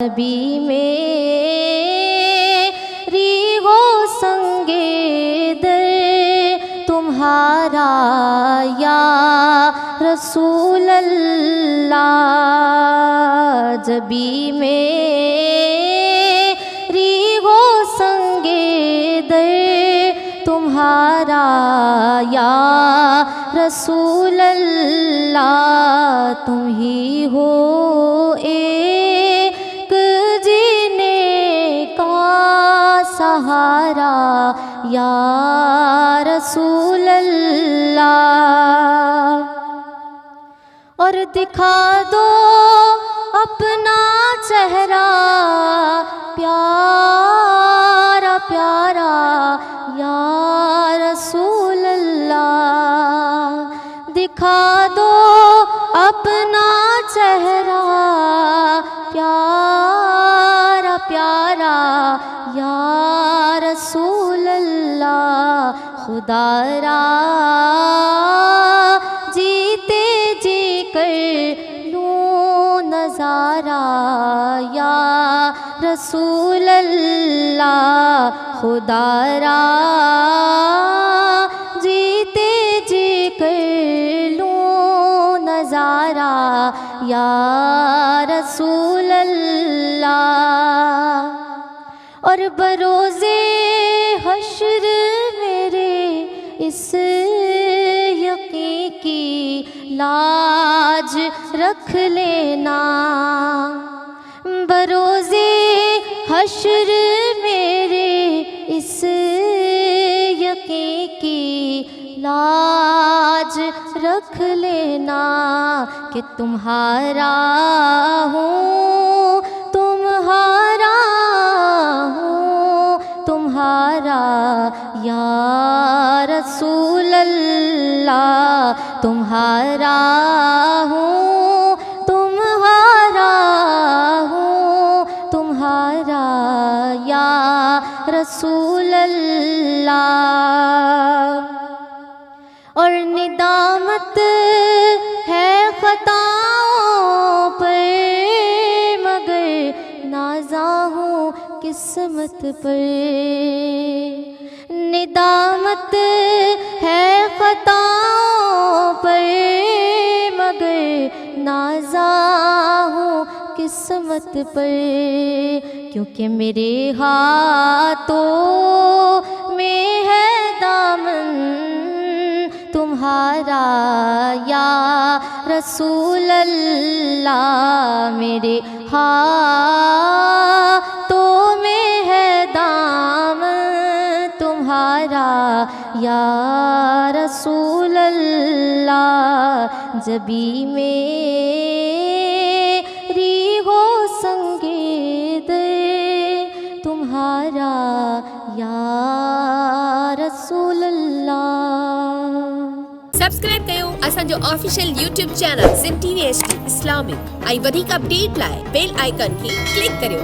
नबी मेरी हो संगे दर तुम्हारा या रसूल अल्लाह। जबी मेरी हो संगे दर तुम्हारा या रसूल अल्लाह। तुम ही हो सहारा या रसूल अल्लाह। और दिखा दो अपना चेहरा प्यारा प्यारा या रसूल अल्लाह। दिखा दो अपना चेहरा प्यारा प्यारा या रसूल अल्लाह। खुदारा जीते जी कर लूं नज़ारा या रसूल अल्लाह। खुदारा जीते जी कर लूं नज़ारा या रसूल अल्लाह। और बरोज़े हश्र मेरे इस यकीन की लाज रख लेना। बरोज़े हश्र मेरे इस यकीन की लाज रख लेना कि तुम्हारा हूँ तुम्हारा तुम्हारा या रसूल अल्लाह। तुम्हारा हूँ तुम्हारा तुम्हारा या रसूल अल्लाह। और निदामत है खताओं पर मगर नाज़ा हूँ किस्मत पर। निदामत है खताओं पर मगर नाज़ा हूँ किस्मत पर। क्योंकि मेरे हाथों में है दामन तुम्हारा या रसूल अल्लाह। मेरे हाथों में है दामन तुम्हारा या रसूल अल्लाह। जबी मेरी हो संगे दर तुम्हारा या रसूल अल्लाह। सब्सक्राइब कयो असांजो official YouTube channel Sindh TV HD Islamic. ऐं वधीक अपडेट लाइ बेल आइकन खे क्लिक करियो।